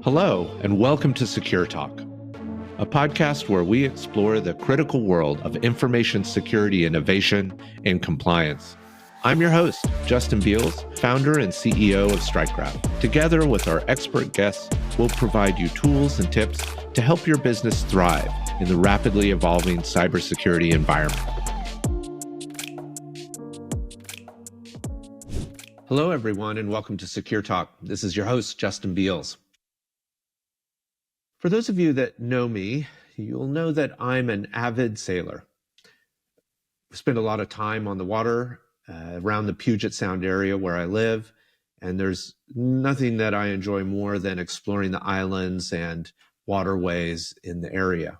Hello, and welcome to SecureTalk, a podcast where we explore the critical world of information security innovation and compliance. I'm your host, Justin Beals, founder and CEO of StrikeGraph. Together with our expert guests, we'll provide you tools and tips to help your business thrive in the rapidly evolving cybersecurity environment. Hello, everyone, and welcome to SecureTalk. This is your host, Justin Beals. For those of you that know me, you'll know that I'm an avid sailor. I spend a lot of time on the water around the Puget Sound area where I live, and there's nothing that I enjoy more than exploring the islands and waterways in the area.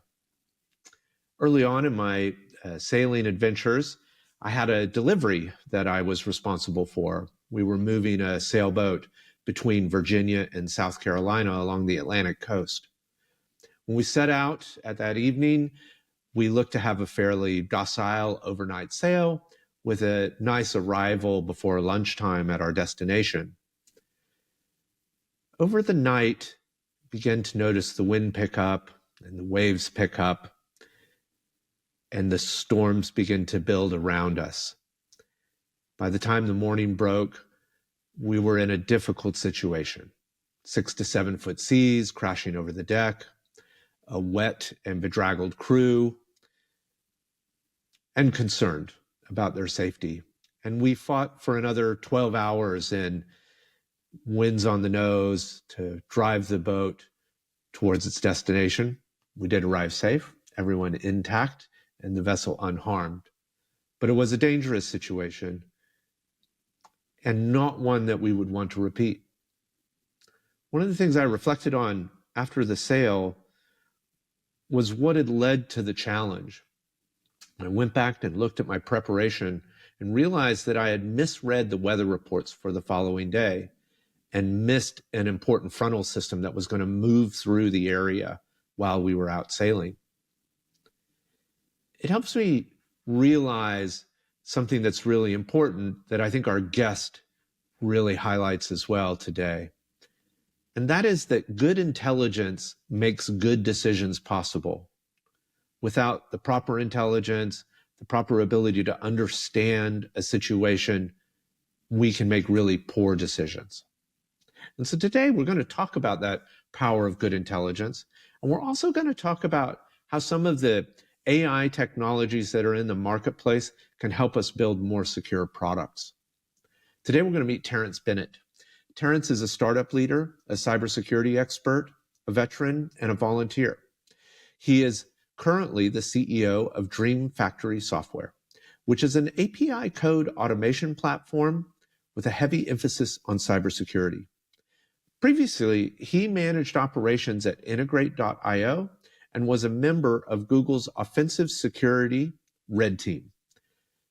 Early on in my sailing adventures, I had a delivery that I was responsible for. We were moving a sailboat between Virginia and South Carolina along the Atlantic coast. When we set out at that evening, we looked to have a fairly docile overnight sail with a nice arrival before lunchtime at our destination. Over the night, began to notice the wind pick up and the waves pick up, and the storms begin to build around us. By the time the morning broke, we were in a difficult situation. 6 to 7 foot seas crashing over the deck, a wet and bedraggled crew, and concerned about their safety. And we fought for another 12 hours in winds on the nose to drive the boat towards its destination. We did arrive safe, everyone intact, and the vessel unharmed. But it was a dangerous situation and not one that we would want to repeat. One of the things I reflected on after the sail was what had led to the challenge. I went back and looked at my preparation and realized that I had misread the weather reports for the following day and missed an important frontal system that was going to move through the area while we were out sailing. It helps me realize something that's really important that I think our guest really highlights as well today. And that is that good intelligence makes good decisions possible. Without the proper intelligence, the proper ability to understand a situation, we can make really poor decisions. And so today we're going to talk about that power of good intelligence. And we're also going to talk about how some of the AI technologies that are in the marketplace can help us build more secure products. Today, we're going to meet Terence Bennett. Terence is a startup leader, a cybersecurity expert, a veteran, and a volunteer. He is currently the CEO of DreamFactory Software, which is an API code automation platform with a heavy emphasis on cybersecurity. Previously, he managed operations at Integrate.io and was a member of Google's offensive security red team.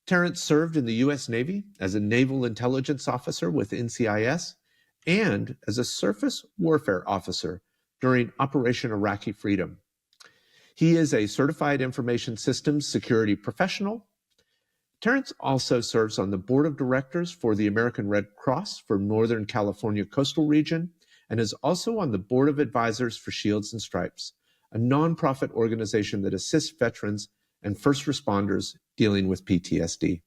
Terence served in the U.S. Navy as a Naval Intelligence Officer with NCIS and as a surface warfare officer during Operation Iraqi Freedom. He is a certified information systems security professional. Terence also serves on the board of directors for the American Red Cross for Northern California Coastal Region and is also on the board of advisors for Shields and Stripes, a nonprofit organization that assists veterans and first responders dealing with PTSD.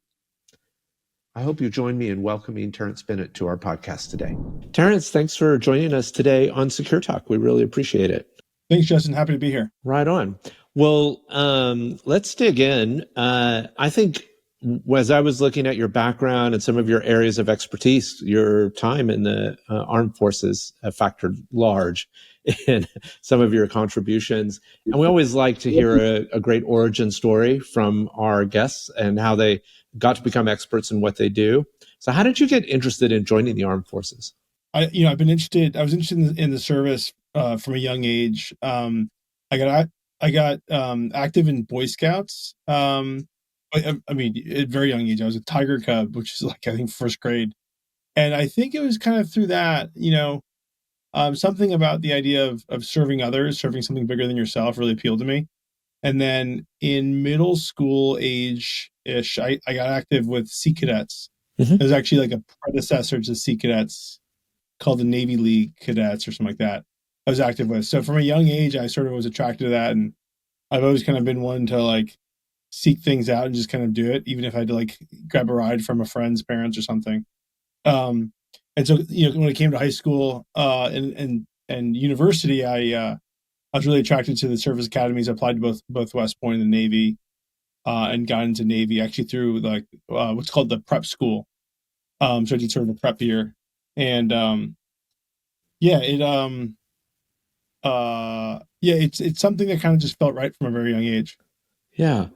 I hope you join me in welcoming Terence Bennett to our podcast today. Terence, thanks for joining us today on SecureTalk. We really appreciate it. Thanks, Justin. Happy to be here. Right on. Well, let's dig in. I think as I was looking at your background and some of your areas of expertise, your time in the armed forces have factored large in some of your contributions. And we always like to hear a great origin story from our guests and how they got to become experts in what they do. So how did you get interested in joining the armed forces? I was interested in the service from a young age. I got active in Boy Scouts. At a very young age. I was a Tiger Cub, which is like, I think, first grade. And I think it was kind of through that, something about the idea of serving others, serving something bigger than yourself really appealed to me. And then in middle school age-ish, I got active with Sea Cadets. Mm-hmm. There's actually like a predecessor to Sea Cadets called the Navy League Cadets or something like that. I was active with. So from a young age, I sort of was attracted to that, and I've always kind of been one to like seek things out and just kind of do it, even if I had to like grab a ride from a friend's parents or something. Um, and so when it came to high school and university, I was really attracted to the service academies. I applied to both West Point and the Navy, and got into Navy actually through like what's called the prep school. So I did sort of a prep year, and yeah, it's something that kind of just felt right from a very young age. Yeah.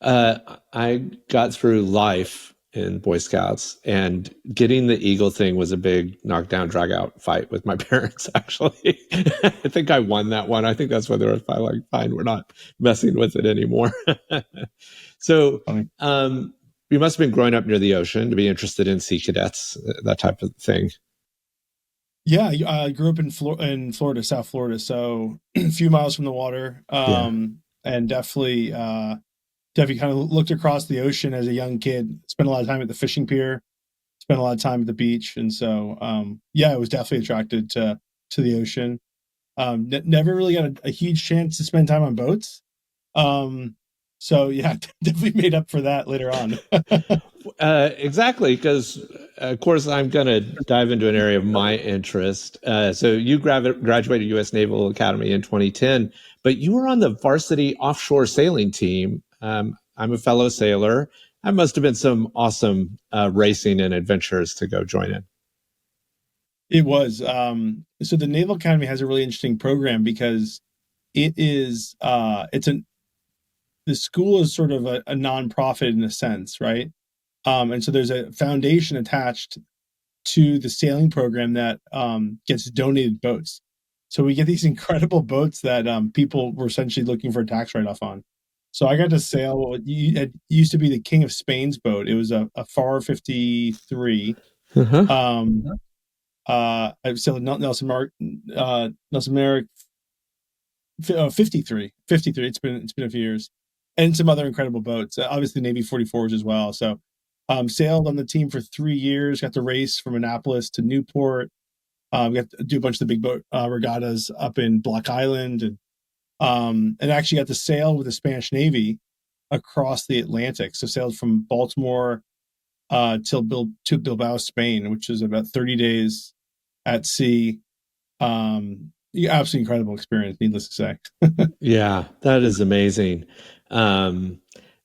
I got through life in Boy Scouts, and getting the Eagle thing was a big knockdown, drag out fight with my parents, actually. I think I won that one. I think that's why they were like, fine, we're not messing with it anymore. So, Funny. you must have been growing up near the ocean to be interested in sea cadets, that type of thing. Yeah, I grew up in Florida, South Florida, so a few miles from the water, Yeah. and definitely kind of looked across the ocean as a young kid. Spent a lot of time at the fishing pier, spent a lot of time at the beach, and so yeah, I was definitely attracted to the ocean. Never really got a huge chance to spend time on boats. Um, so yeah, definitely made up for that later on. Exactly, because of course I'm going to dive into an area of my interest. So you graduated U.S. Naval Academy in 2010, but you were on the varsity offshore sailing team. I'm a fellow sailor. That must have been some awesome racing and adventures to go join in. It was so the Naval Academy has a really interesting program because it is it's an the school is sort of a nonprofit in a sense, right? And so there's a foundation attached to the sailing program that gets donated boats. So we get these incredible boats that people were essentially looking for a tax write off on. So I got to sail it used to be the King of Spain's boat. It was a FAR 53. Uh-huh. Um, I sailed Nelson Merrick 53. It's been a few years, and some other incredible boats. Obviously, Navy 44s as well. So, sailed on the team for 3 years. Got to race from Annapolis to Newport. Got to do a bunch of the big boat regattas up in Block Island, and actually got to sail with the Spanish Navy across the Atlantic. So sailed from Baltimore to Bilbao, Spain, which is about 30 days at sea. Absolutely incredible experience, needless to say. Yeah, that is amazing. Um,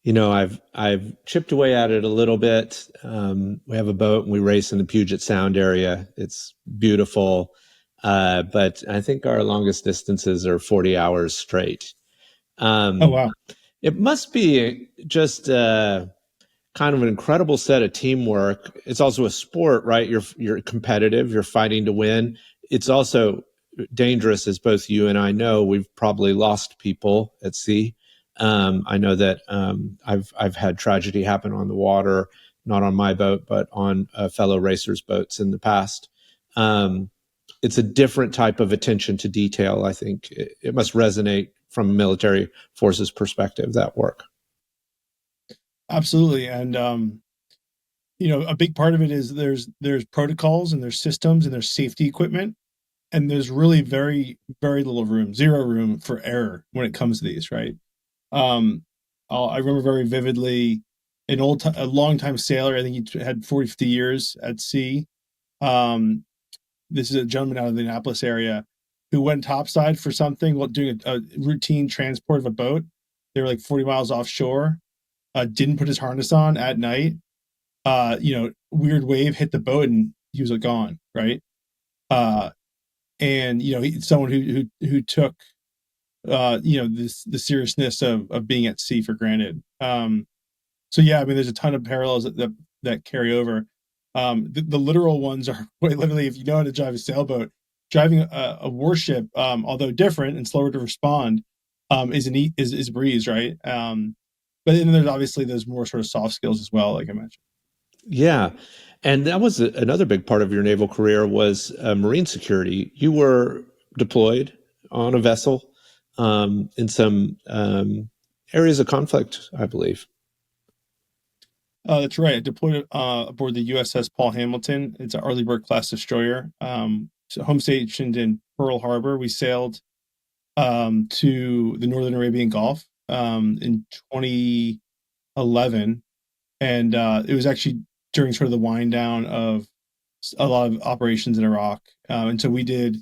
I've chipped away at it a little bit. We have a boat and we race in the Puget Sound area. It's beautiful, but I think our longest distances are 40 hours straight. Oh Um, wow. it must be just kind of an incredible set of teamwork. It's also a sport, right? You're competitive. You're fighting to win. It's also dangerous, as both you and I know. We've probably lost people at sea. I know that I've had tragedy happen on the water, not on my boat, but on fellow racers' boats in the past. Um, it's a different type of attention to detail. I think it must resonate from a military forces perspective, that work. Absolutely. And a big part of it is there's protocols and there's systems and there's safety equipment, and there's really very very little room, zero room for error when it comes to these, right? Um, I remember very vividly a long time sailor. I think he had 40, 50 years at sea. Um, this is a gentleman out of the Annapolis area who went topside for something while doing a routine transport of a boat. They were like 40 miles offshore. Didn't put his harness on at night. Weird wave hit the boat and he was like gone, right? Uh, and someone who took the seriousness of being at sea for granted. So yeah, I mean, there's a ton of parallels that carry over. The literal ones are quite literally, if you know how to drive a sailboat, driving a warship, although different and slower to respond, is a breeze, right? But then there's more sort of soft skills as well, like I mentioned. Yeah. And that was another big part of your naval career was marine security. You were deployed on a vessel in some areas of conflict, I believe. That's right. I deployed aboard the USS Paul Hamilton. It's an Arleigh Burke class destroyer, so home stationed in Pearl Harbor. We sailed to the Northern Arabian Gulf in 2011, and it was actually during sort of the wind down of a lot of operations in Iraq, and so we did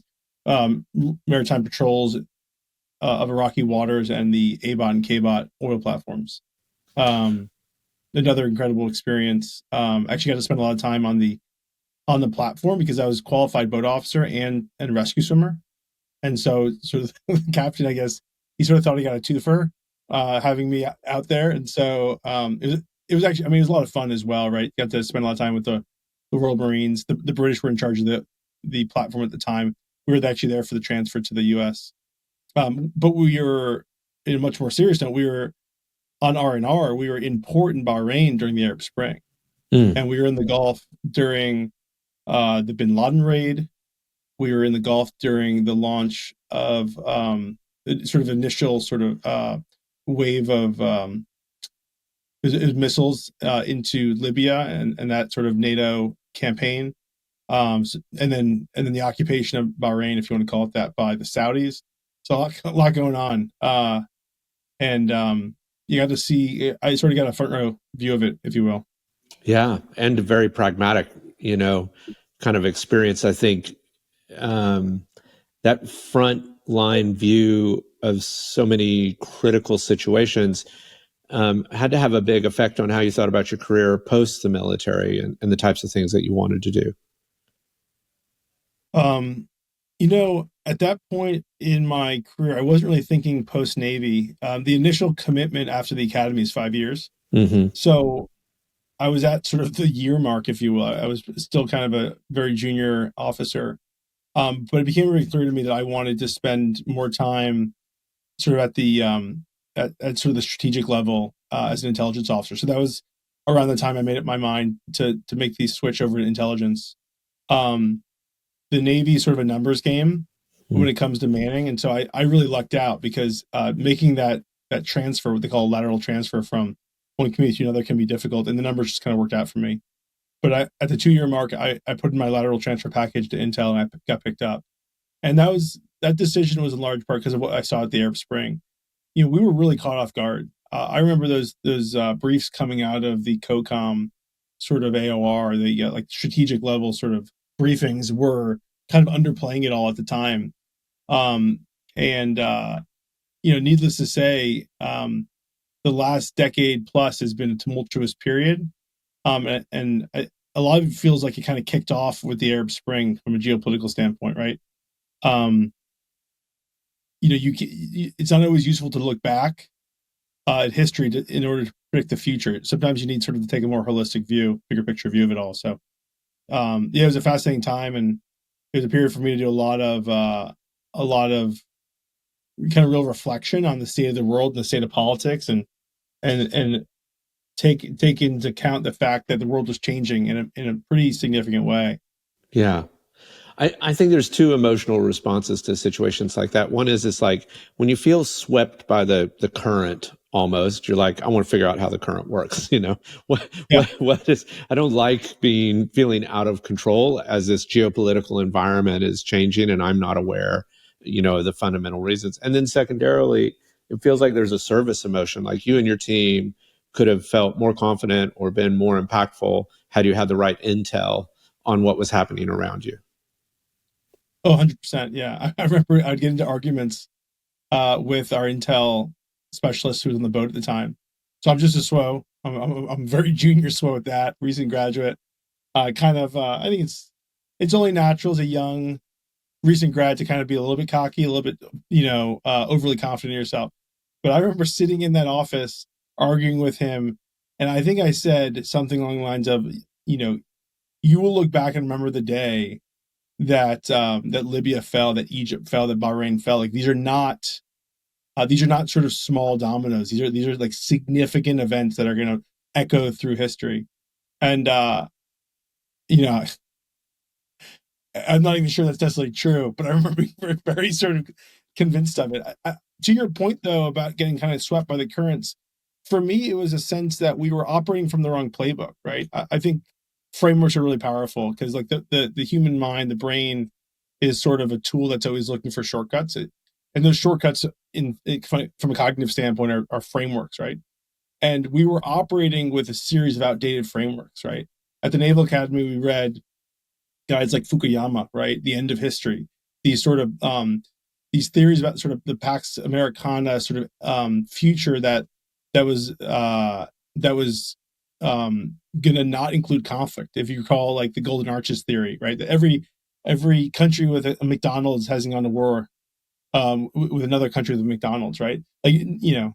maritime patrols of Iraqi waters and the ABOT and KBOT oil platforms. Another incredible experience. Actually got to spend a lot of time on the platform because I was qualified boat officer and rescue swimmer. And so sort of the captain, I guess, he sort of thought he got a twofer having me out there. And so it was actually, I mean, it was a lot of fun as well, right? Got to spend a lot of time with the Royal Marines. The British were in charge of the platform at the time. We were actually there for the transfer to the US. But we were, in a much more serious note, we were on R&R. We were in port in Bahrain during the Arab Spring. And we were in the Gulf during the Bin Laden raid. We were in the Gulf during the launch of sort of initial sort of wave of missiles into Libya and that sort of NATO campaign. And then the occupation of Bahrain, if you want to call it that, by the Saudis. So a lot going on. And you got to see, I sort of got a front row view of it, if you will. Yeah, and a very pragmatic, kind of experience. I think that front line view of so many critical situations had to have a big effect on how you thought about your career post the military and the types of things that you wanted to do. At that point in my career, I wasn't really thinking post Navy. The initial commitment after the academy is 5 years. Mm-hmm. So I was at sort of the year mark, if you will. I was still kind of a very junior officer. But it became very clear to me that I wanted to spend more time sort of at the at sort of the strategic level as an intelligence officer. So that was around the time I made up my mind to make the switch over to intelligence. The Navy is sort of a numbers game when it comes to manning. And so I really lucked out because making that transfer, what they call a lateral transfer from one community to another, can be difficult. And the numbers just kind of worked out for me. But at the 2-year mark, I put in my lateral transfer package to Intel, and I got picked up. And that decision was in large part because of what I saw at the Arab Spring. We were really caught off guard. I remember those briefs coming out of the COCOM sort of AOR, the like strategic level sort of briefings were kind of underplaying it all at the time. Needless to say, the last decade plus has been a tumultuous period. And a lot of it feels like it kind of kicked off with the Arab Spring from a geopolitical standpoint, right? It's not always useful to look back at history in order to predict the future. Sometimes you need sort of to take a more holistic view, bigger picture view of it all. So, it was a fascinating time, and it was a period for me to do a lot of kind of real reflection on the state of the world and the state of politics, and take into account the fact that the world was changing in a pretty significant way. Yeah. I think there's two emotional responses to situations like that. One is it's like when you feel swept by the current almost, you're like, I want to figure out how the current works. What is, I don't like feeling out of control as this geopolitical environment is changing and I'm not aware, of the fundamental reasons. And then secondarily, it feels like there's a service emotion, like you and your team could have felt more confident or been more impactful had you had the right intel on what was happening around you. Oh, 100%. Yeah. I remember I'd get into arguments with our intel specialist who was on the boat at the time. So I'm just a SWO. I'm very junior SWO at that, recent graduate. I think it's only natural as a young recent grad to kind of be a little bit cocky, a little bit, overly confident in yourself. But I remember sitting in that office arguing with him, and I think I said something along the lines of, you will look back and remember the day that Libya fell, that Egypt fell, that Bahrain fell. Like these are not sort of small dominoes. These are like significant events that are going to echo through history. And I'm not even sure that's necessarily true, but I remember being very, very sort of convinced of it. To your point though about getting kind of swept by the currents, for me it was a sense that we were operating from the wrong playbook. Right? I think frameworks are really powerful because like the human mind, the brain is sort of a tool that's always looking for shortcuts. And those shortcuts from a cognitive standpoint are frameworks, right? And we were operating with a series of outdated frameworks, right? At the Naval Academy, we read guys like Fukuyama, right? The end of history. These sort of these theories about sort of the Pax Americana sort of future that was going to not include conflict. If you recall, like the Golden Arches theory, right? That every country with a McDonald's hasn't gone to war with another country with McDonald's, right? Like, you know,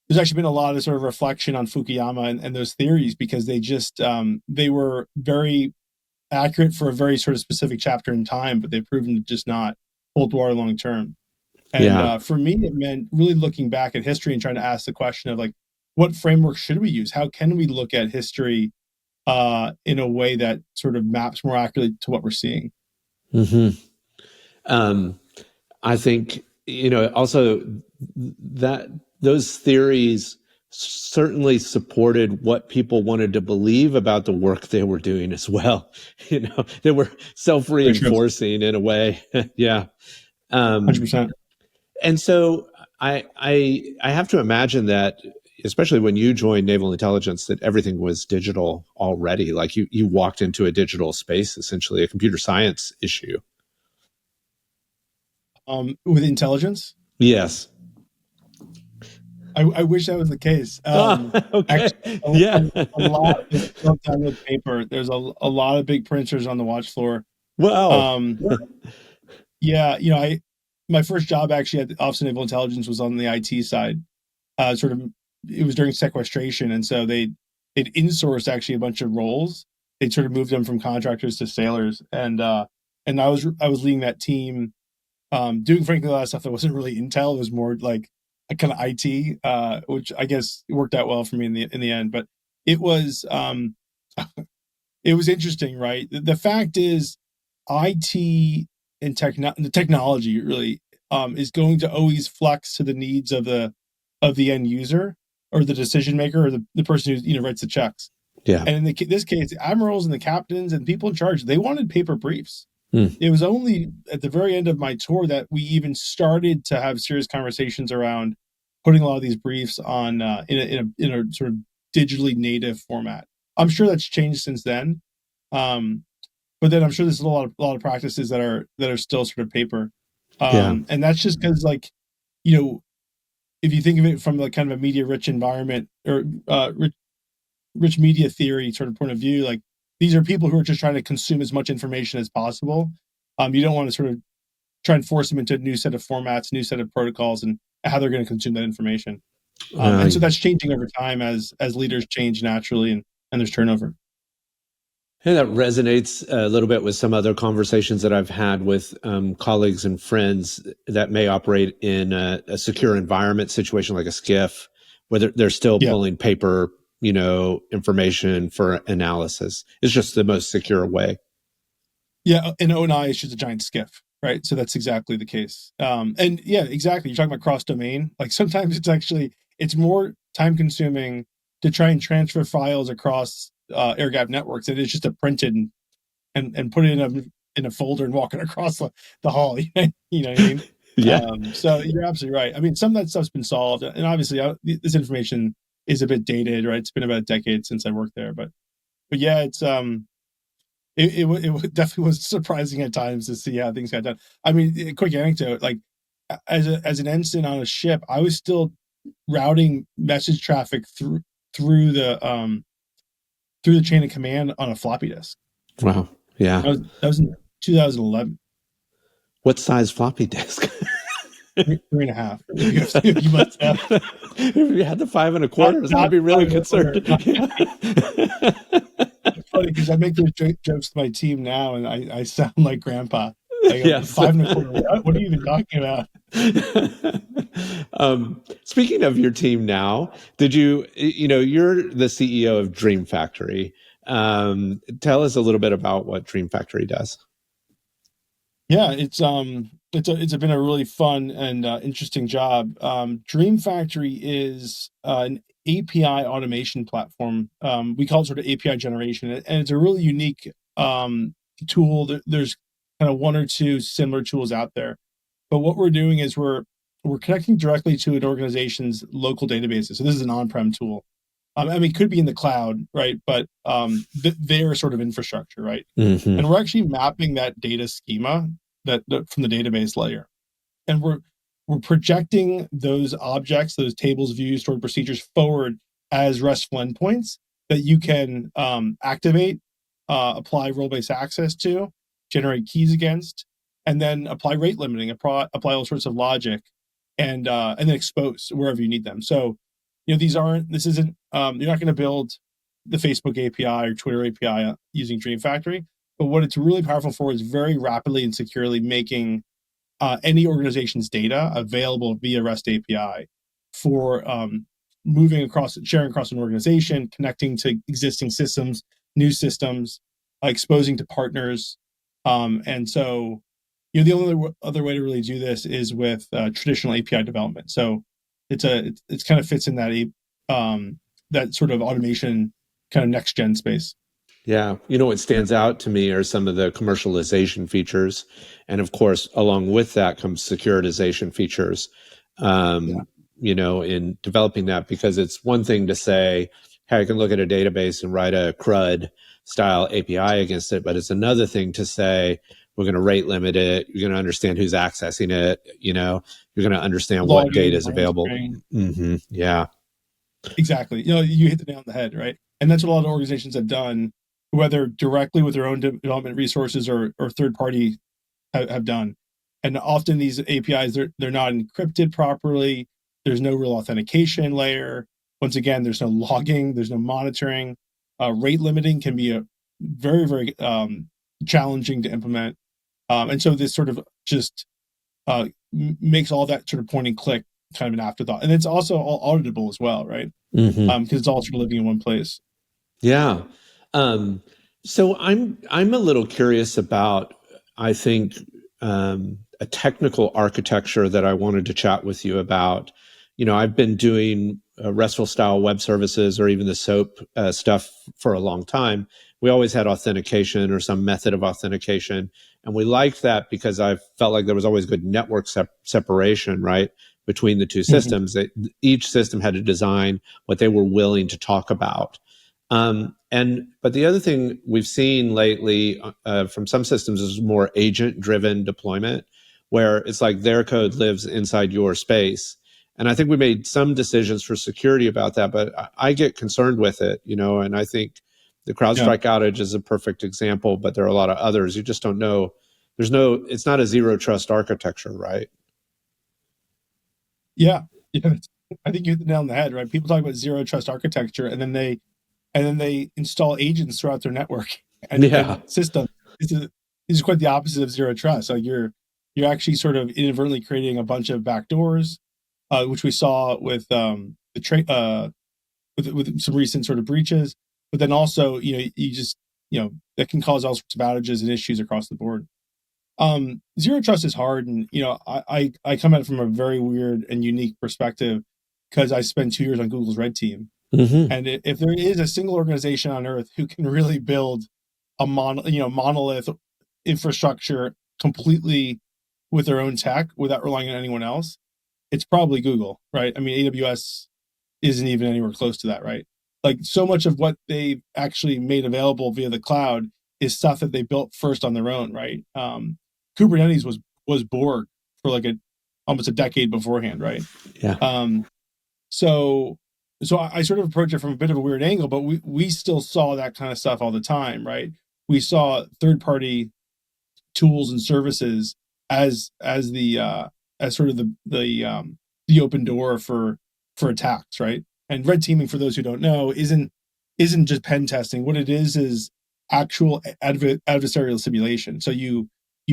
there's actually been a lot of sort of reflection on Fukuyama and those theories because they were very accurate for a very sort of specific chapter in time, but they've proven to just not hold water long term. And Yeah. for me, it meant really looking back at history and trying to ask the question of like, what framework should we use? How can we look at history in a way that sort of maps more accurately to what we're seeing? Hmm. I think, also that those theories certainly supported what people wanted to believe about the work they were doing as well. They were Very true. self-reinforcing in a way. Yeah. 100%. And so I have to imagine that, especially when you joined Naval Intelligence, that everything was digital already. Like you walked into a digital space, essentially a computer science issue. With intelligence, Yes. I wish that was the case. Okay. Actually, Yeah. a lot of it built down with paper. There's a lot of big printers on the watch floor. Wow. Um, yeah, you know, my first job actually at the Office of Naval Intelligence was on the IT side. Sort of, it was during sequestration, and so they'd insourced actually a bunch of roles. They'd sort of moved them from contractors to sailors, and I was leading that team, doing frankly a lot of stuff that wasn't really intel. It was more like a kind of IT, which I guess worked out well for me in the end. But it was it was interesting, right? The fact is, IT and the technology really is going to always flex to the needs of the end user or the decision maker or the person who writes the checks. Yeah. And in this case, the admirals and the captains and people in charge, they wanted paper briefs. Hmm. It was only at the very end of my tour that we even started to have serious conversations around putting a lot of these briefs on in a sort of digitally native format. I'm sure that's changed since then, but then I'm sure there's a lot of practices that are still sort of paper, Yeah. and that's just because, like, you know, if you think of it from like kind of a media rich environment or rich media theory sort of point of view, like these are people who are just trying to consume as much information as possible. You don't want to sort of try and force them into a new set of formats, new set of protocols, and how they're going to consume that information. And so that's changing over time as leaders change naturally and there's turnover. And that resonates a little bit with some other conversations that I've had with colleagues and friends that may operate in a secure environment situation like a skiff, where they're still Yeah. pulling paper, information for analysis. It's just the most secure way. Yeah, and O&I is just a giant skiff, right? So that's exactly the case. And yeah, exactly. You're talking about cross domain. Like sometimes it's more time consuming to try and transfer files across air gap networks than it is just to print it and put it in a folder and walk it across the hall. You know what I mean? Yeah. So you're absolutely right. I mean, some of that stuff's been solved, and obviously this information is a bit dated, right? It's been about a decade since I worked there, but yeah, it definitely was surprising at times to see how things got done. I mean, a quick anecdote, like as an ensign on a ship, I was still routing message traffic through the chain of command on a floppy disk. Wow. Yeah. That was in 2011. What size floppy disk? 3.5. If you must have. If you had the 5 1/4, I'd be really concerned. It's funny because I make those jokes to my team now, and I sound like grandpa. I go, Yes. 5 1/4. What are you even talking about? Speaking of your team now, you're the CEO of DreamFactory. Tell us a little bit about what DreamFactory does. Yeah, it's been a really fun and interesting job. DreamFactory is an API automation platform. We call it sort of API generation, and it's a really unique tool. There's kind of one or two similar tools out there. But what we're doing is we're connecting directly to an organization's local databases. So this is an on-prem tool. It could be in the cloud, right? But their sort of infrastructure, right? Mm-hmm. And we're actually mapping that data schema that from the database layer, and we're projecting those objects, those tables, views, stored procedures forward as RESTful endpoints that you can activate, apply role-based access to, generate keys against, and then apply rate limiting, apply all sorts of logic, and then expose wherever you need them. So, this isn't, you're not going to build the Facebook API or Twitter API using DreamFactory, but what it's really powerful for is very rapidly and securely making any organization's data available via REST API for moving across, sharing across an organization, connecting to existing systems, new systems, exposing to partners. And so, the only other way to really do this is with traditional API development. So it's kind of fits in that that sort of automation kind of next gen space. Yeah. What stands out to me are some of the commercialization features. And of course, along with that comes securitization features, Yeah. in developing that, because it's one thing to say, hey, I can look at a database and write a CRUD style API against it. But it's another thing to say, we're going to rate limit it. You're going to understand who's accessing it. You're going to understand what data Logging, is available. monitoring. Mm-hmm. Yeah. Exactly. You hit the nail on the head, right? And that's what a lot of organizations have done, whether directly with their own development resources or third party have done. And often these APIs, they're not encrypted properly. There's no real authentication layer. Once again, there's no logging, there's no monitoring. Rate limiting can be a very, very challenging to implement. And so this sort of just makes all that sort of point and click kind of an afterthought. And it's also all auditable as well, right? Mm-hmm. Because it's all sort of living in one place. Yeah. So I'm a little curious about, I think, a technical architecture that I wanted to chat with you about. I've been doing RESTful style web services or even the SOAP stuff for a long time. We always had authentication or some method of authentication. And we liked that because I felt like there was always good network separation, right, between the two systems. That each system had to design what they were willing to talk about. But the other thing we've seen lately from some systems is more agent-driven deployment, where it's like their code lives inside your space. And I think we made some decisions for security about that, but I get concerned with it, and I think the CrowdStrike outage is a perfect example, but there are a lot of others. You just don't know. It's not a zero trust architecture, right? Yeah. Yeah. I think you hit the nail on the head, right? People talk about zero trust architecture, and then they install agents throughout their network and system. This is quite the opposite of zero trust. Like you're actually sort of inadvertently creating a bunch of backdoors, which we saw with with some recent sort of breaches. But then also, you just that can cause all sorts of outages and issues across the board. Zero trust is hard, and I come at it from a very weird and unique perspective because I spent 2 years on Google's red team. Mm-hmm. And if there is a single organization on earth who can really build a monolith infrastructure completely with their own tech without relying on anyone else, it's probably Google, right? I mean, AWS isn't even anywhere close to that, right? Like so much of what they actually made available via the cloud is stuff that they built first on their own, right? Kubernetes was Borg for like almost a decade beforehand, right? Yeah. So I sort of approach it from a bit of a weird angle, but we still saw that kind of stuff all the time, right? We saw third party tools and services as sort of the open door for attacks, right? And red teaming, for those who don't know, isn't just pen testing. What it is actual adversarial simulation. So you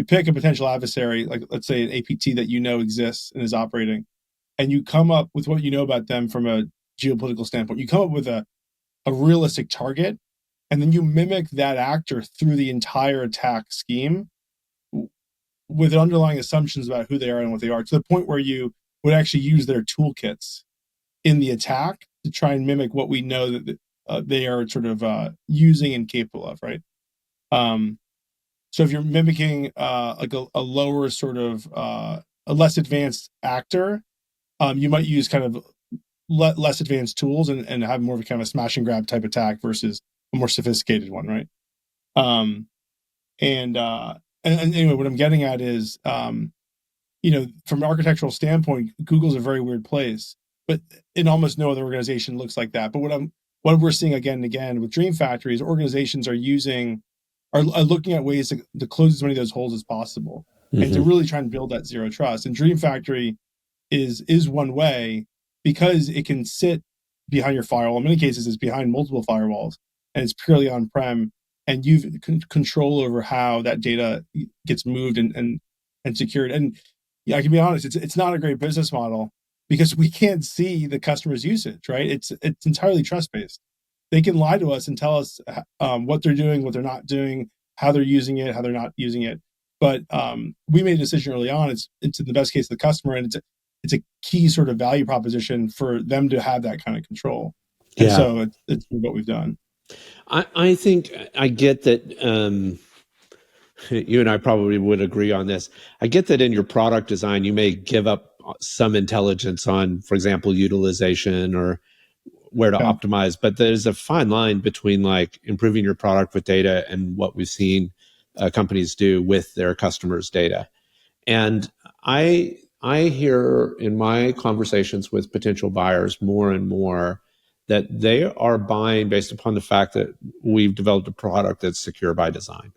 pick a potential adversary, like let's say an APT that exists and is operating, and you come up with what you know about them from a geopolitical standpoint. You come up with a realistic target, and then you mimic that actor through the entire attack scheme with underlying assumptions about who they are and what they are, to the point where you would actually use their toolkits in the attack to try and mimic what we know that they are sort of using and capable of, right? So if you're mimicking like a lower sort of a less advanced actor, you might use kind of less advanced tools and have more of a kind of a smash and grab type attack versus a more sophisticated one, right? Um, and anyway, what I'm getting at is, from an architectural standpoint, Google's a very weird place, but in almost no other organization looks like that. But what we're seeing again and again with DreamFactory is organizations are looking at ways to close as many of those holes as possible, and to Mm-hmm. really try and build that zero trust. And DreamFactory is one way, because it can sit behind your firewall. In many cases, it's behind multiple firewalls, and it's purely on-prem, and you've control over how that data gets moved and secured. And yeah, I can be honest, it's not a great business model, because we can't see the customer's usage, right? It's entirely trust-based. They can lie to us and tell us what they're doing, what they're not doing, how they're using it, how they're not using it. But we made a decision early on. It's in the best case of the customer, and it's a key sort of value proposition for them to have that kind of control. And Yeah. so it's what we've done. I think I get that. You and I probably would agree on this. I get that in your product design, you may give up some intelligence on, for example, utilization or where to Yeah. optimize, but there's a fine line between like improving your product with data and what we've seen companies do with their customers' data. And I hear in my conversations with potential buyers more and more that they are buying based upon the fact that we've developed a product that's secure by design.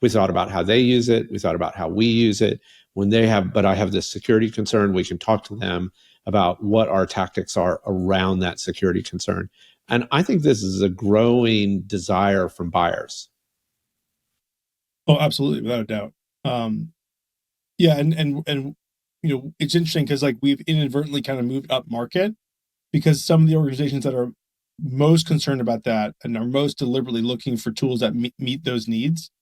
We thought about how they use it. We thought about how we use it. But I have this security concern. We can talk to them about what our tactics are around that security concern. And I think this is a growing desire from buyers. Oh, absolutely, without a doubt. Yeah, and it's interesting because like we've inadvertently kind of moved up market, because some of the organizations that are most concerned about that and are most deliberately looking for tools that meet those needs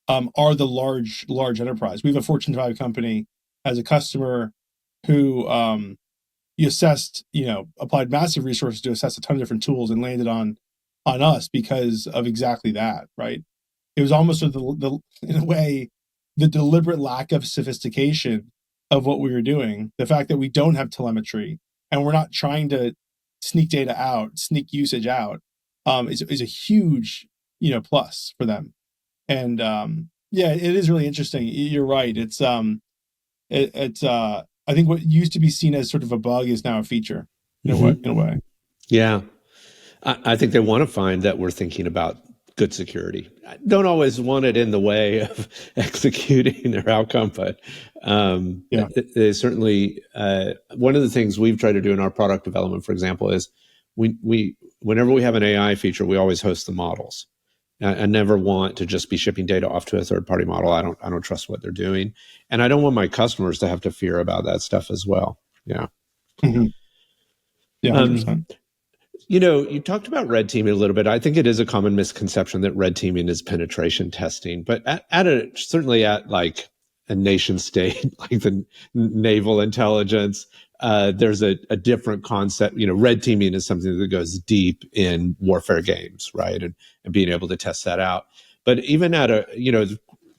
are the large enterprise. We have a Fortune 5 company as a customer who you assessed, applied massive resources to assess a ton of different tools and landed on us because of exactly that, right? It was almost the in a way the deliberate lack of sophistication of what we were doing, the fact that we don't have telemetry and we're not trying to sneak data out, sneak usage out, is a huge plus for them. And yeah, it is really interesting. You're right. It's I think what used to be seen as sort of a bug is now a feature in a way. Mm-hmm. Yeah. I think they want to find that we're thinking about good security. I don't always want it in the way of executing their outcome, but Yeah. they certainly. One of the things we've tried to do in our product development, for example, is we whenever we have an AI feature, we always host the models. I never want to just be shipping data off to a third party model. I don't trust what they're doing, and I don't want my customers to have to fear about that stuff as well. Yeah. Mhm. Yeah, Um, 100%. you talked about red teaming a little bit. I think it is a common misconception that red teaming is penetration testing, but certainly at like a nation state, like the Naval Intelligence, there's a different concept. Red teaming is something that goes deep in warfare games, right? And being able to test that out. But even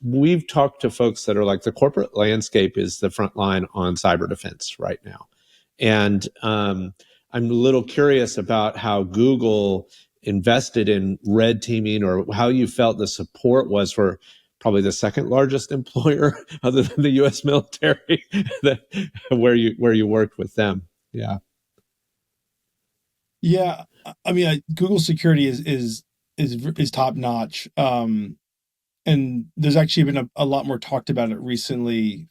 we've talked to folks that are like the corporate landscape is the front line on cyber defense right now. And I'm a little curious about how Google invested in red teaming, or how you felt the support was for probably the second largest employer other than the U.S. military, where you worked with them. Yeah. Yeah, I mean, Google security is top notch. And there's actually been a lot more talked about it recently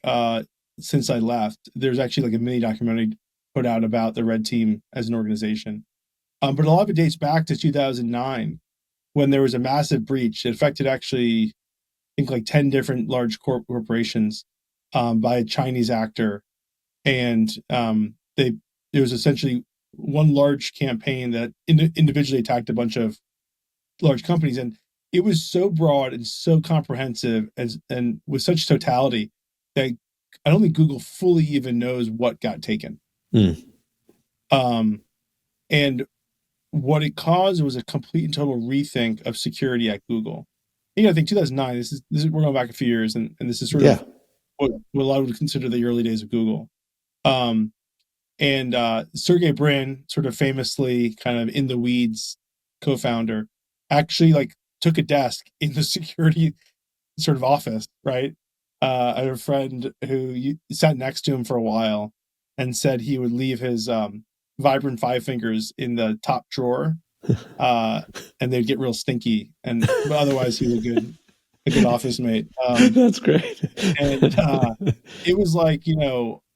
since I left. There's actually like a mini documentary put out about the red team as an organization. But a lot of it dates back to 2009, when there was a massive breach. It affected actually, I think, like 10 different large corporations by a Chinese actor. And there was essentially one large campaign that individually attacked a bunch of large companies. And it was so broad and so comprehensive and with such totality that I don't think Google fully even knows what got taken. Mm. Um, and what it caused was a complete and total rethink of security at Google. you got to think 2009. This is we're going back a few years, and this is sort Yeah. of what a lot would consider the early days of Google. And Sergey Brin, sort of famously kind of in the weeds co-founder, actually like took a desk in the security sort of office, right? I have a friend who sat next to him for a while and said he would leave his Vibrant Five Fingers in the top drawer, and they'd get real stinky. But otherwise, he was a good office mate. That's great. And it was like,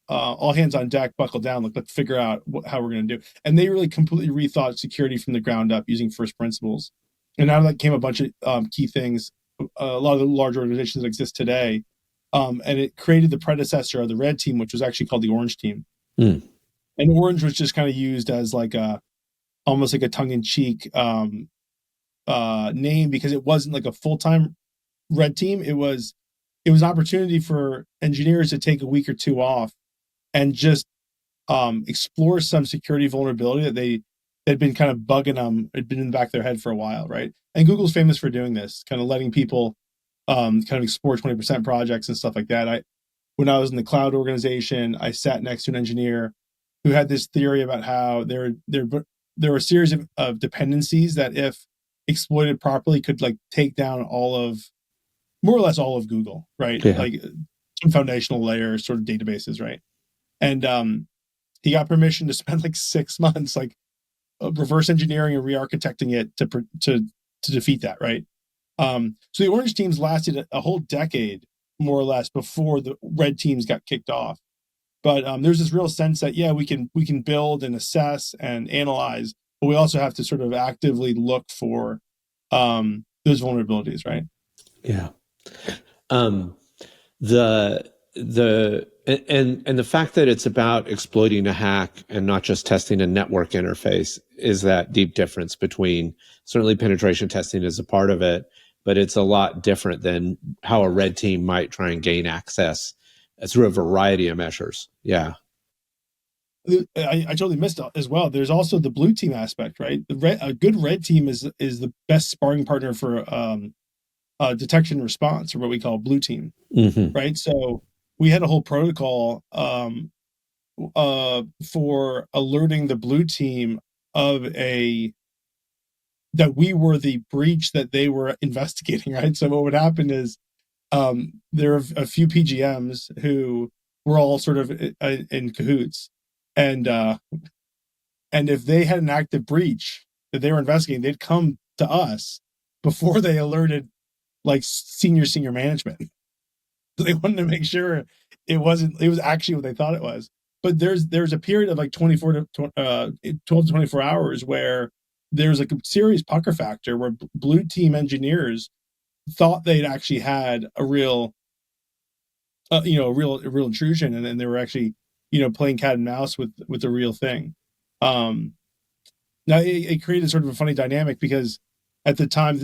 all hands on deck, buckle down, like let's figure out how we're going to do. And they really completely rethought security from the ground up using first principles. And out of that came a bunch of key things. A lot of the large organizations that exist today, and it created the predecessor of the red team, which was actually called the orange team. And orange was just kind of used as like almost like a tongue-in-cheek name, because it wasn't like a full-time red team. It was an opportunity for engineers to take a week or two off and just explore some security vulnerability that they'd been kind of bugging them. It'd been in the back of their head for a while, right? And Google's famous for doing this, kind of letting people kind of explore 20% projects and stuff like that. When I was in the cloud organization, I sat next to an engineer who had this theory about how there were a series of dependencies that, if exploited properly, could like take down more or less all of Google, right? Yeah. Like some foundational layer sort of databases, right? And he got permission to spend like 6 months, like reverse engineering and re-architecting it to defeat that, right? So the orange teams lasted a whole decade, more or less, before the red teams got kicked off. But there's this real sense that, yeah, we can build and assess and analyze, but we also have to sort of actively look for those vulnerabilities, right? Yeah. The fact that it's about exploiting a hack and not just testing a network interface is that deep difference between, certainly penetration testing is a part of it, but it's a lot different than how a red team might try and gain access through a variety of measures. Yeah. I totally missed as well. There's also the blue team aspect, right? A good red team is the best sparring partner for detection and response, or what we call blue team, right? So we had a whole protocol for alerting the blue team that we were the breach that they were investigating, right? So what would happen is there are a few PGMs who were all sort of in cahoots, and if they had an active breach that they were investigating, they'd come to us before they alerted like senior management. So they wanted to make sure it was actually what they thought it was. But there's a period of like 12 to 24 hours where there's like a serious pucker factor where blue team engineers thought they'd actually had a real real intrusion, and then they were actually playing cat and mouse with the real thing. Now it created sort of a funny dynamic, because at the time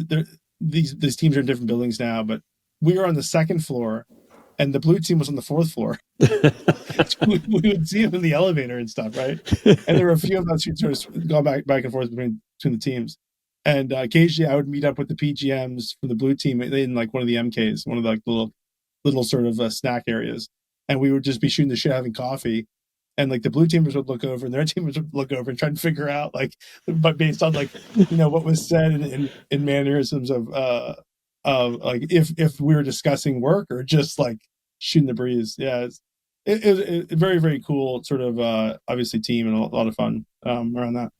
these teams are in different buildings now, but we were on the second floor and the blue team was on the fourth floor. So we would see them in the elevator and stuff, right? And there were a few of us who sort of gone back and forth between the teams. And occasionally I would meet up with the PGMs from the blue team in like one of the MKs, one of the like little sort of snack areas. And we would just be shooting the shit, having coffee. And like the blue teamers would look over and their teamers would look over and try to figure out, like, but based on like, what was said in mannerisms of like if we were discussing work or just like shooting the breeze. Yeah. It was a very, very cool sort of obviously team, and a lot of fun around that.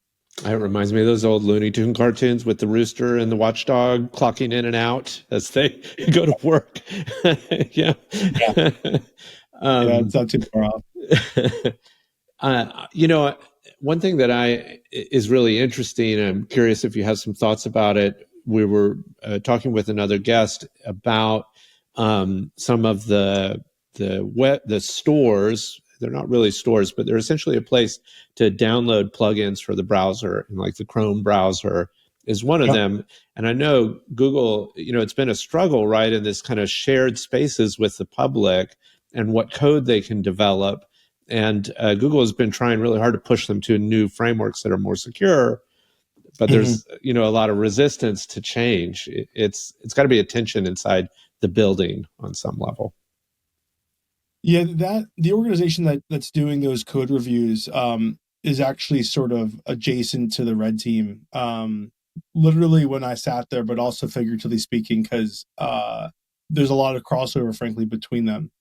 It reminds me of those old Looney Tune cartoons with the rooster and the watchdog clocking in and out as they go to work. Yeah. It's not too far off. One thing that is really interesting, I'm curious if you have some thoughts about it. We were talking with another guest about some of the stores. They're not really stores, but they're essentially a place to download plugins for the browser, and like the Chrome browser is one of them. And I know Google, it's been a struggle, right, in this kind of shared spaces with the public and what code they can develop. And Google has been trying really hard to push them to new frameworks that are more secure. but Mm-hmm. there's a lot of resistance to change. It's got to be a tension inside the building on some level. Yeah, that the organization that's doing those code reviews is actually sort of adjacent to the red team. Literally when I sat there, but also figuratively speaking, because there's a lot of crossover, frankly, between them.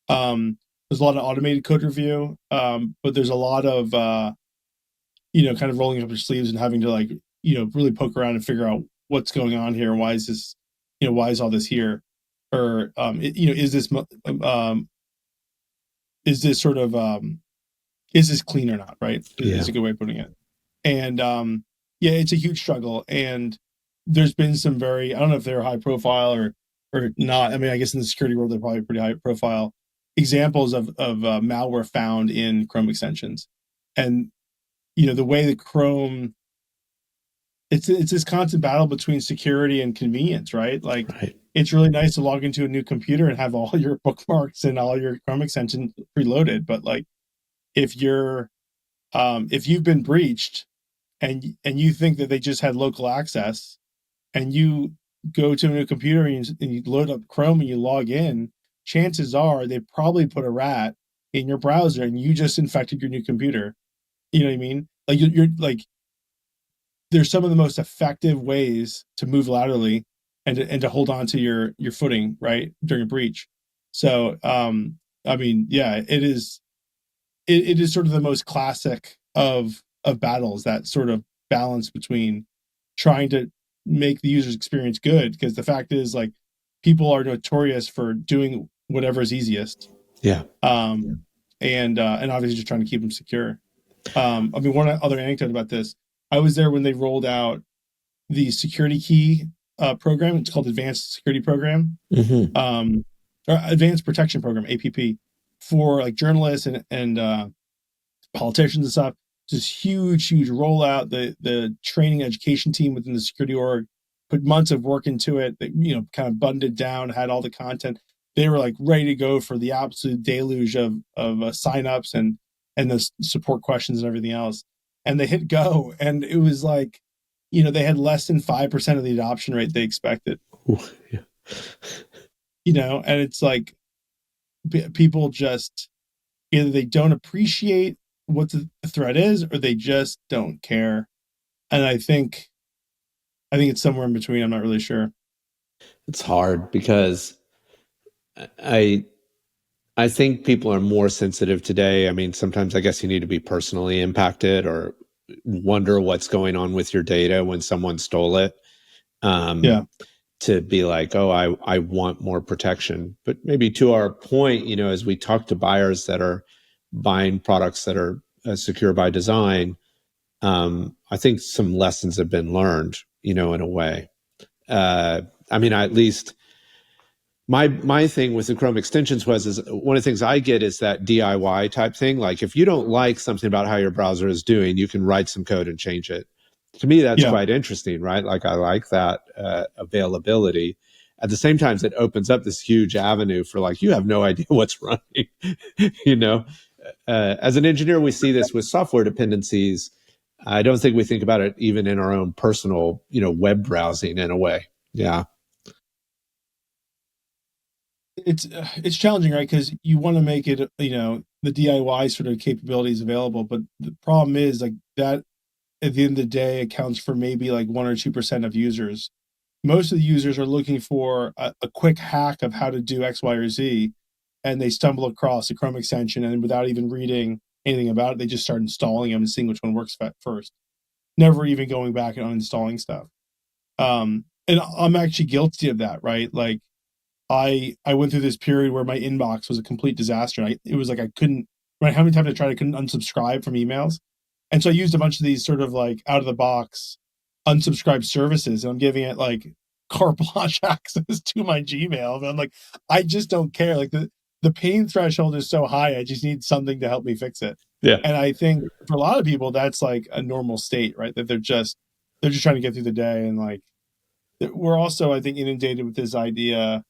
There's a lot of automated code review, but there's a lot of kind of rolling up your sleeves and having to really poke around and figure out what's going on here. Why is this, why is all this here? Or is this sort of is this clean or not, right? Yeah. Is a good way of putting it. And yeah, it's a huge struggle. And there's been some very, I don't know if they're high profile or not. I mean, I guess in the security world they're probably pretty high profile examples of malware found in Chrome extensions. And the way that Chrome, it's this constant battle between security and convenience, right? Like, Right. it's really nice to log into a new computer and have all your bookmarks and all your Chrome extensions preloaded, but like, if you've been breached and you think that they just had local access, and you go to a new computer and you load up Chrome and you log in, chances are they probably put a rat in your browser and you just infected your new computer. You know what I mean? Like, you're like, there's some of the most effective ways to move laterally and to hold on to your footing, right, during a breach. So I mean, yeah, it is sort of the most classic of battles, that sort of balance between trying to make the user's experience good, because the fact is, like, people are notorious for doing whatever is easiest. Yeah. And obviously just trying to keep them secure. I mean, one other anecdote about this, I was there when they rolled out the security key program. It's called Advanced Security Program, Mm-hmm. or Advanced Protection Program, APP, for like journalists and politicians and stuff. It's this huge rollout. The training education team within the security org put months of work into it. They, kind of buttoned it down, had all the content. They were like ready to go for the absolute deluge of signups and the support questions and everything else. And they hit go, and it was like, they had less than 5% of the adoption rate they expected. Ooh, yeah. And it's like, people just, either they don't appreciate what the threat is, or they just don't care. And I think it's somewhere in between. I'm not really sure. It's hard because I I think people are more sensitive today. I mean, sometimes I guess you need to be personally impacted or wonder what's going on with your data when someone stole it. Yeah. To be like, oh, I want more protection. But maybe to our point, as we talk to buyers that are buying products that are secure by design, I think some lessons have been learned, in a way. I mean, at least my thing with the Chrome extensions is one of the things I get is that DIY type thing. Like, if you don't like something about how your browser is doing, you can write some code and change it. To me, that's quite interesting, right? Like, I like that availability. At the same time, it opens up this huge avenue for, like, you have no idea what's running. As an engineer, we see this with software dependencies. I don't think we think about it even in our own personal, web browsing in a way. Yeah. It's challenging, right? Because you want to make it, the DIY sort of capabilities available, but the problem is, like, that at the end of the day accounts for maybe like 1 or 2% of users. Most of the users are looking for a quick hack of how to do X, Y, or Z, and they stumble across a Chrome extension, and without even reading anything about it, they just start installing them and seeing which one works first, never even going back and uninstalling stuff. And I'm actually guilty of that, right? Like, I went through this period where my inbox was a complete disaster. It was like I couldn't, right? How many times I tried, I couldn't unsubscribe from emails. And so I used a bunch of these sort of like out of the box unsubscribe services, and I'm giving it like carte blanche access to my Gmail. But I'm like, I just don't care. Like, the pain threshold is so high. I just need something to help me fix it. Yeah. And I think for a lot of people, that's like a normal state, right? That they're just trying to get through the day. And like, we're also, I think, inundated with this idea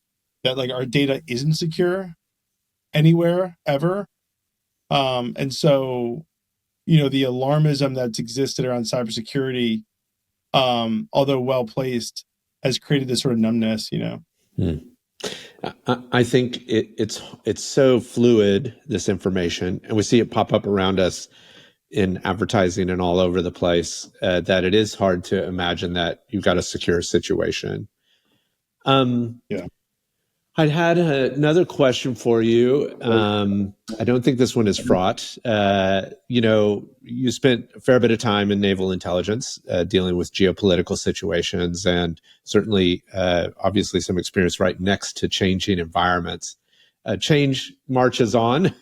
that like our data isn't secure anywhere ever. And so, the alarmism that's existed around cybersecurity although well placed, has created this sort of numbness. Hmm. I think it's so fluid, this information, and we see it pop up around us in advertising and all over the place, that it is hard to imagine that you've got a secure situation. Yeah. I'd had another question for you. I don't think this one is fraught. You spent a fair bit of time in naval intelligence, dealing with geopolitical situations, and certainly, obviously, some experience right next to changing environments. Change marches on.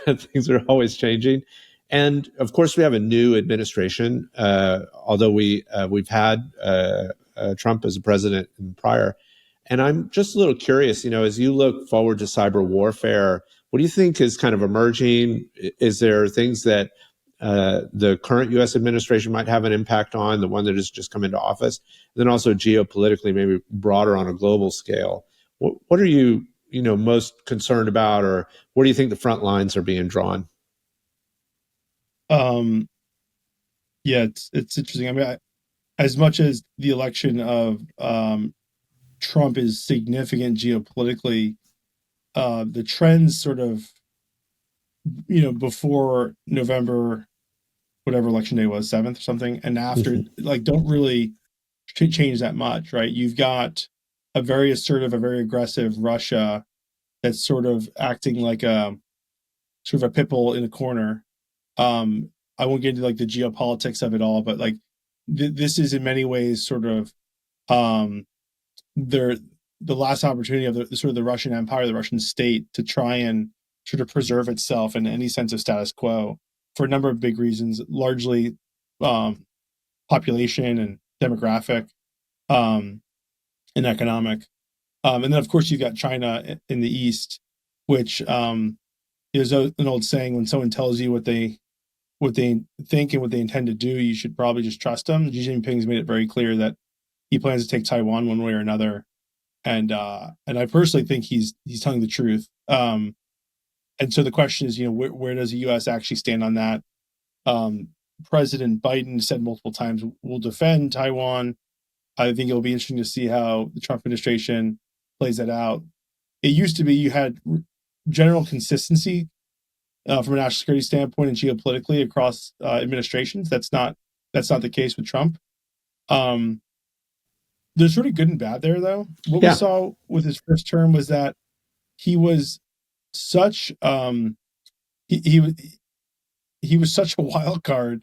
Things are always changing. And of course, we have a new administration, although we've had Trump as a president in prior. And I'm just a little curious, as you look forward to cyber warfare, what do you think is kind of emerging? Is there things that the current U.S. administration might have an impact on, the one that has just come into office? And then also geopolitically, maybe broader on a global scale. What are you, most concerned about, or where do you think the front lines are being drawn? Um, yeah, it's interesting. I mean, as much as the election of Trump is significant geopolitically, the trends sort of, before November, whatever election day was, 7th or something, and after, like, don't really change that much, right? You've got a very assertive, a very aggressive Russia that's sort of acting like a sort of a pit bull in a corner. I won't get into like the geopolitics of it all, but like this is in many ways sort of um, their the last opportunity of the sort of the Russian Empire, the Russian state, to try and sort of preserve itself in any sense of status quo for a number of big reasons, largely um, population and demographic, um, and economic. And then, of course, you've got China in the East, which is an old saying: when someone tells you what they think and what they intend to do, you should probably just trust them. Xi Jinping's made it very clear that he plans to take Taiwan one way or another, and I personally think he's telling the truth. And so the question is, where does the U.S. actually stand on that? Um, President Biden said multiple times, "We'll defend Taiwan." I think it'll be interesting to see how the Trump administration plays that out. It used to be you had general consistency from a national security standpoint and geopolitically across administrations. That's not the case with Trump. Um, there's sort of good and bad there, though. What we Yeah. saw with his first term was that he was such he he was such a wild card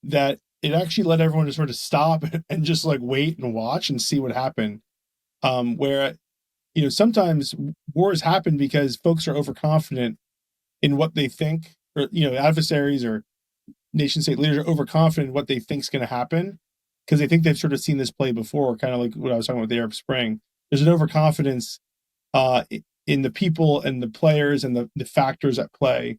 that it actually led everyone to sort of stop and just like wait and watch and see what happened. Where sometimes wars happen because folks are overconfident in what they think, or adversaries or nation state leaders are overconfident in what they think is going to happen because they think they've sort of seen this play before, kind of like what I was talking about with the Arab Spring. There's an overconfidence uh, in the people and the players and the factors at play,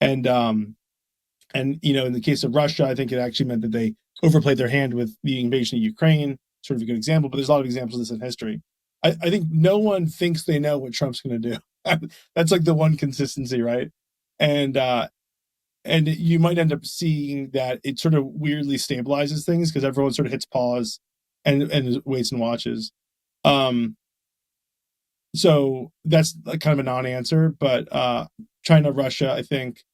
and in the case of Russia, I think it actually meant that they overplayed their hand with the invasion of Ukraine. Sort of a good example, but there's a lot of examples of this in history. I think no one thinks they know what Trump's going to do. That's like the one consistency, right? And and you might end up seeing that it sort of weirdly stabilizes things because everyone sort of hits pause and waits and watches. Um, so that's like kind of a non-answer, but China, Russia, I think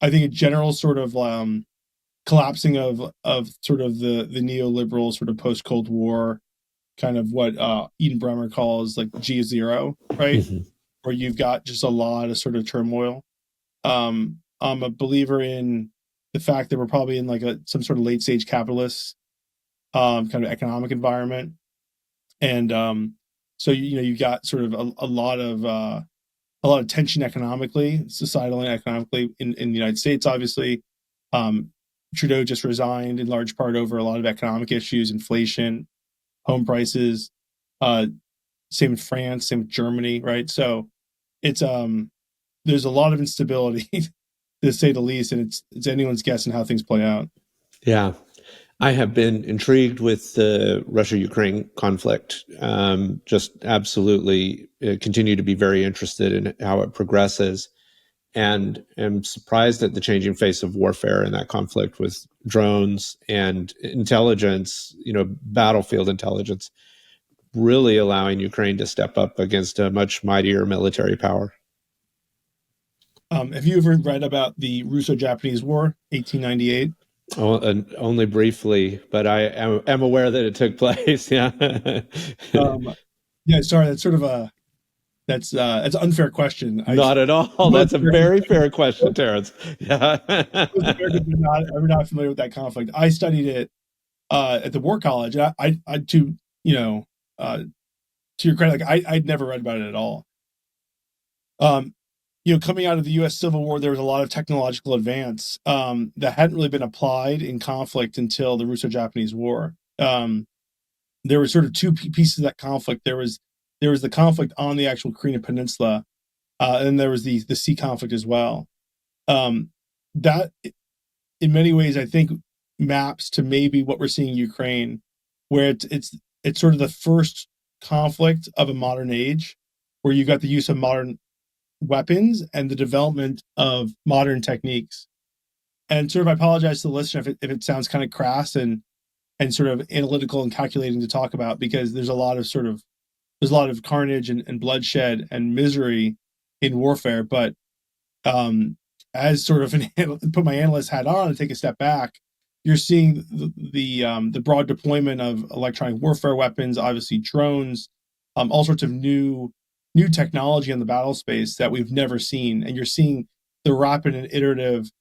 a general sort of collapsing of sort of the neoliberal sort of post Cold War kind of what Eden Bremer calls like G0, right? Mhm. Where you've got just a lot of sort of turmoil. I'm a believer in the fact that we're probably in like some sort of late stage capitalist kind of economic environment, and so you've got sort of a lot of tension economically, societally and economically in the United States. Obviously, Trudeau just resigned in large part over a lot of economic issues, inflation, home prices. Uh, Same in France, same with Germany, right? So it's there's a lot of instability to say the least, and it's anyone's guess in how things play out. Yeah. I have been intrigued with the Russia-Ukraine conflict. Just absolutely continue to be very interested in how it progresses. and am surprised at the changing face of warfare in that conflict with drones and intelligence, battlefield intelligence, really allowing Ukraine to step up against a much mightier military power. Have you ever read about the Russo-Japanese War, 1898? Only briefly, but I am aware that it took place. Yeah. Yeah, sorry, that's sort of that's an unfair question. Not at all. That's a very fair question, Terence. Yeah. Most Americans are not familiar with that conflict. I studied it at the War College. I to your credit, like I'd never read about it at all. Coming out of the U.S. Civil War, there was a lot of technological advance that hadn't really been applied in conflict until the Russo-Japanese War. There were sort of two pieces of that conflict. There was the conflict on the actual Korean Peninsula, and there was the sea conflict as well. That, in many ways, I think maps to maybe what we're seeing in Ukraine, where it's sort of the first conflict of a modern age, where you got the use of modern weapons and the development of modern techniques. And sort of, I apologize to the listener if it sounds kind of crass and sort of analytical and calculating to talk about, because there's a lot of carnage and bloodshed and misery in warfare. But as sort of put my analyst hat on and take a step back, you're seeing the broad deployment of electronic warfare weapons, obviously drones, all sorts of new technology in the battle space that we've never seen. And you're seeing the rapid and iterative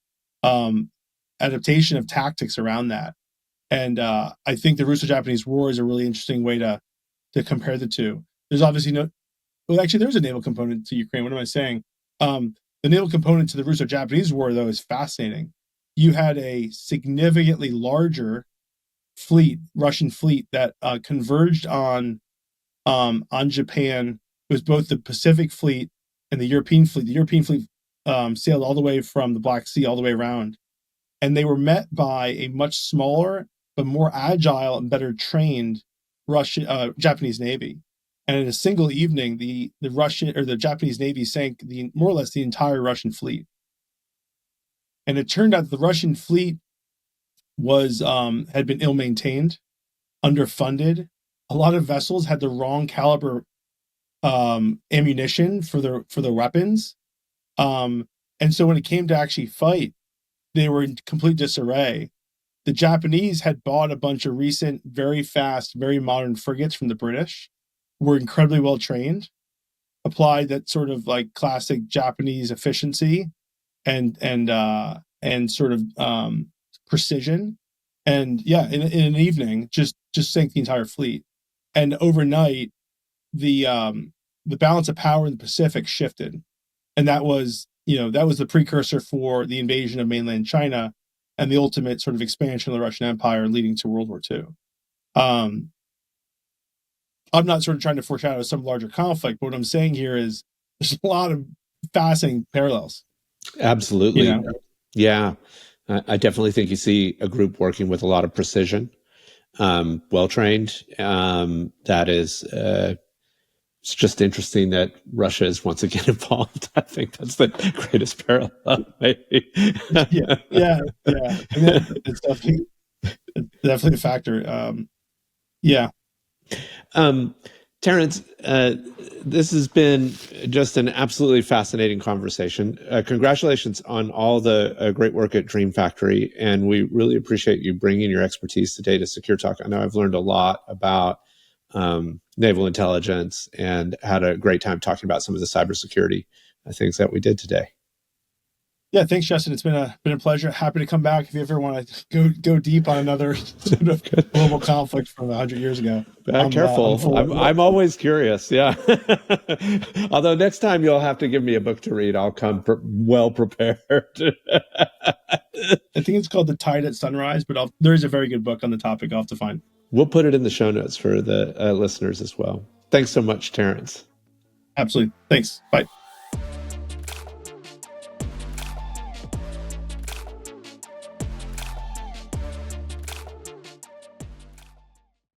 adaptation of tactics around that. And I think the Russo-Japanese War is a really interesting way to compare the two. There's obviously there's a naval component to Ukraine. What am I saying? The naval component to the Russo-Japanese War, though, is fascinating. You had a significantly larger Russian fleet that converged on Japan. It was both the Pacific Fleet and the European Fleet. The European Fleet sailed all the way from the Black Sea all the way around, and they were met by a much smaller but more agile and better trained Japanese Navy. And in a single evening, the Russian or the Japanese Navy sank more or less the entire Russian fleet. And it turned out that the Russian fleet had been ill-maintained, underfunded. A lot of vessels had the wrong caliber ammunition for their weapons. And so when it came to actually fight, they were in complete disarray. The Japanese had bought a bunch of recent, very fast, very modern frigates from the British, were incredibly well trained, applied that sort of like classic Japanese efficiency and sort of precision. And yeah, in an evening, just sank the entire fleet. And overnight, the balance of power in the Pacific shifted, and that was the precursor for the invasion of mainland China and the ultimate sort of expansion of the Russian Empire, leading to World War II. I'm not sort of trying to foreshadow some larger conflict, but what I'm saying here is there's a lot of fascinating parallels. Absolutely, yeah. I definitely think you see a group working with a lot of precision, well trained. That is. It's just interesting that Russia is once again involved. I think that's the greatest parallel, maybe. Yeah. I mean, it's definitely a factor. Yeah. Terence, this has been just an absolutely fascinating conversation. Congratulations on all the great work at DreamFactory, and we really appreciate you bringing your expertise today to SecureTalk. I know I've learned a lot about naval intelligence and had a great time talking about some of the cybersecurity things that we did today. Yeah, thanks, Justin. It's been a pleasure. Happy to come back if you ever want to go deep on another sort of global conflict from 100 years ago. Careful. I'm always curious. Yeah. Although next time you'll have to give me a book to read. I'll come well prepared. I think it's called The Tide at Sunrise, but there is a very good book on the topic. I'll have to find. We'll put it in the show notes for the listeners as well. Thanks so much, Terence. Absolutely. Thanks. Bye.